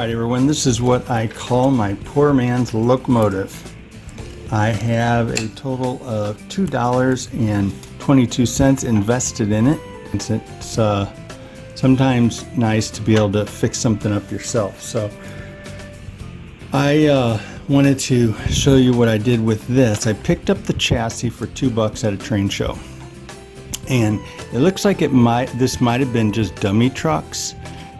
Alright everyone, this is what I call my poor man's locomotive. I have a total of $2.22 invested in it. It's sometimes nice to be able to fix something up yourself. So I wanted to show you what I did with this. I picked up the chassis for $2 at a train show. And it looks like this might have been just dummy trucks.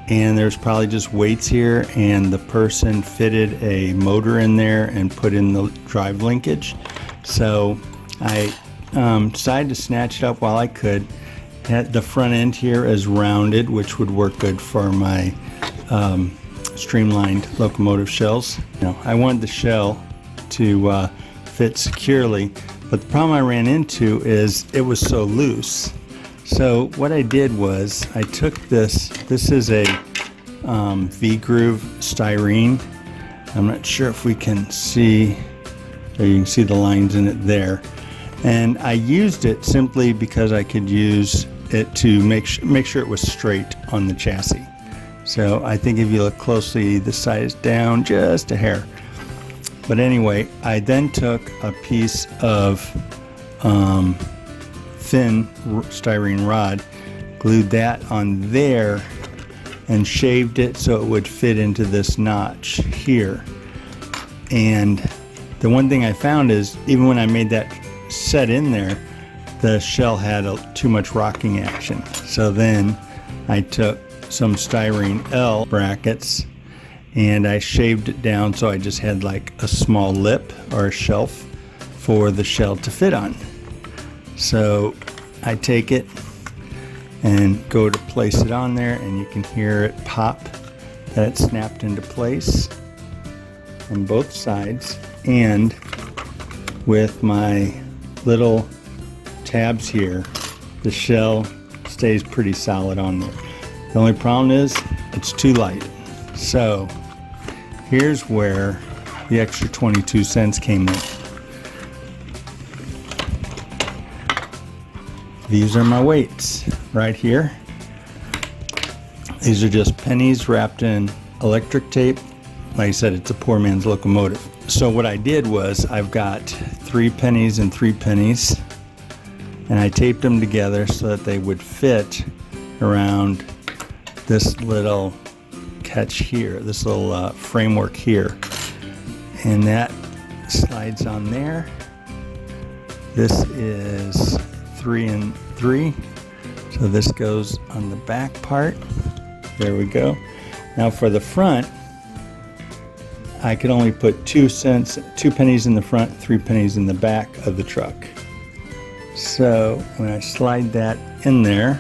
And there's probably just weights here, and the person fitted a motor in there and put in the drive linkage. So I decided to snatch it up while I could. At the front end here is rounded, which would work good for my streamlined locomotive shells. I wanted the shell to fit securely, but the problem I ran into is it was so loose. So what I did was I took this is a V-groove styrene. I'm not sure if we can see, there you can see the lines in it there. And I used it simply because I could use it to make sure it was straight on the chassis. So I think if you look closely, the side is down just a hair. But anyway, I then took a piece of thin styrene rod, glued that on there, and shaved it so it would fit into this notch here. And the one thing I found is even when I made that set in there, the shell had too much rocking action. So then I took some styrene L brackets and I shaved it down so I just had like a small lip or a shelf for the shell to fit on. So I take it and go to place it on there, and you can hear it pop, that it snapped into place on both sides. And with my little tabs here, the shell stays pretty solid on there. The only problem is it's too light. So here's where the extra 22 cents came in. These are my weights right here. These are just pennies wrapped in electric tape. Like I said, it's a poor man's locomotive. So what I did was I've got 3 pennies and 3 pennies, and I taped them together so that they would fit around this little catch here, this little framework here. And that slides on there. This is 3 and 3, so this goes on the back part. There we go. Now for the front, I could only put 2 pennies in the front, 3 pennies in the back of the truck. So when I slide that in there,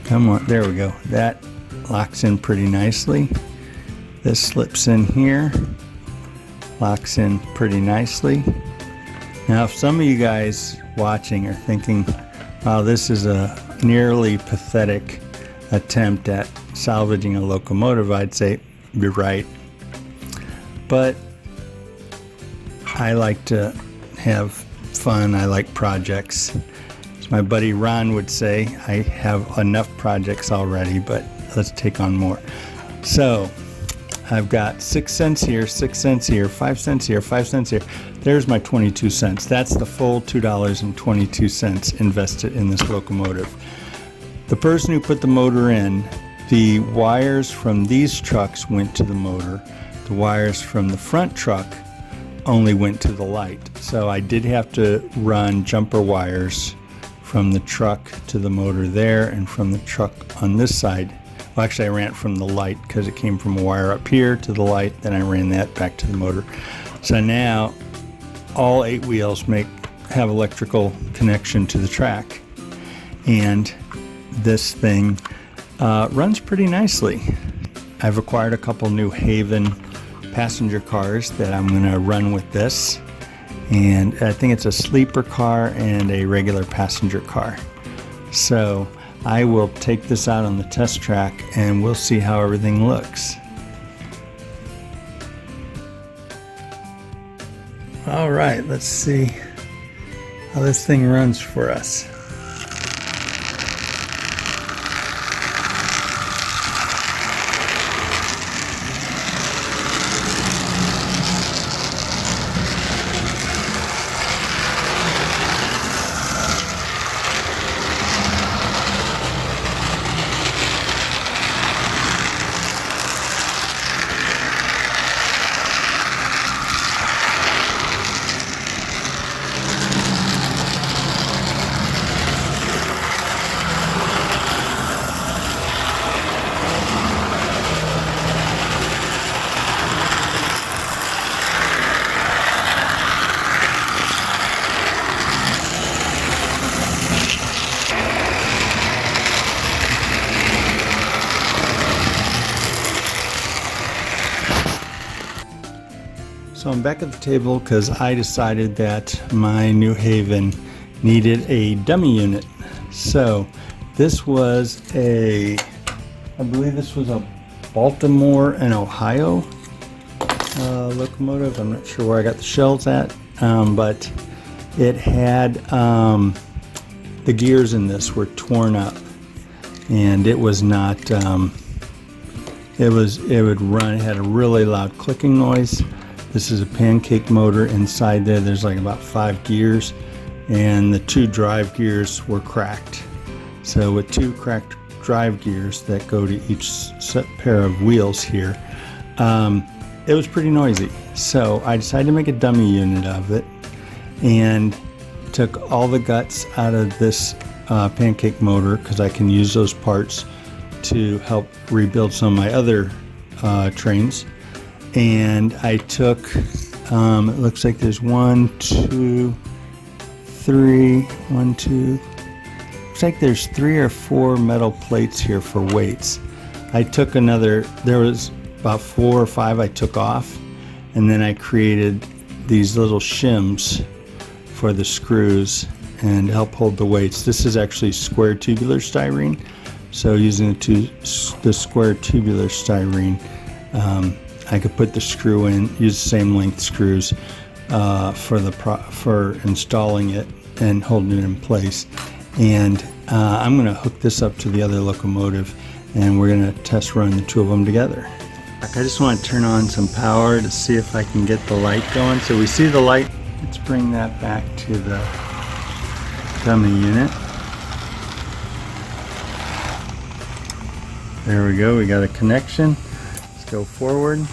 come on, there we go. That locks in pretty nicely. This slips in here, locks in pretty nicely. Now, if some of you guys watching are thinking, wow, this is a nearly pathetic attempt at salvaging a locomotive, I'd say you're right. But I like to have fun. I like projects. As my buddy Ron would say, I have enough projects already, but let's take on more. So I've got 6 cents here, 6 cents here, 5 cents here, 5 cents here. There's my 22 cents. That's the full $2.22 invested in this locomotive. The person who put the motor in, the wires from these trucks went to the motor. The wires from the front truck only went to the light. So I did have to run jumper wires from the truck to the motor there, and from the truck on this side. Well, actually I ran it from the light because it came from a wire up here to the light, then I ran that back to the motor. So now all 8 wheels have electrical connection to the track, and this thing runs pretty nicely. I've acquired a couple new Haven passenger cars that I'm going to run with this, and I think it's a sleeper car and a regular passenger car. So I will take this out on the test track and we'll see how everything looks. All right, let's see how this thing runs for us. So I'm back at the table because I decided that my New Haven needed a dummy unit. So this was I believe this was a Baltimore and Ohio locomotive. I'm not sure where I got the shells at, but it had the gears in this were torn up, and it was not. It would run. It had a really loud clicking noise. This is a pancake motor. Inside there's like about 5 gears, and the 2 drive gears were cracked. So with 2 cracked drive gears that go to each set pair of wheels here, it was pretty noisy. So I decided to make a dummy unit of it and took all the guts out of this pancake motor, because I can use those parts to help rebuild some of my other trains. And I took, it looks like there's 1, 2, 3, 1, 2, looks like there's 3 or 4 metal plates here for weights. I took there was about 4 or 5 I took off, and then I created these little shims for the screws and help hold the weights. This is actually square tubular styrene. So using the square tubular styrene, I could put the screw in, use the same length screws for installing it and holding it in place. And I'm going to hook this up to the other locomotive, and we're going to test run the 2 of them together. I just want to turn on some power to see if I can get the light going. So we see the light. Let's bring that back to the dummy unit. There we go, we got a connection. Let's go forward.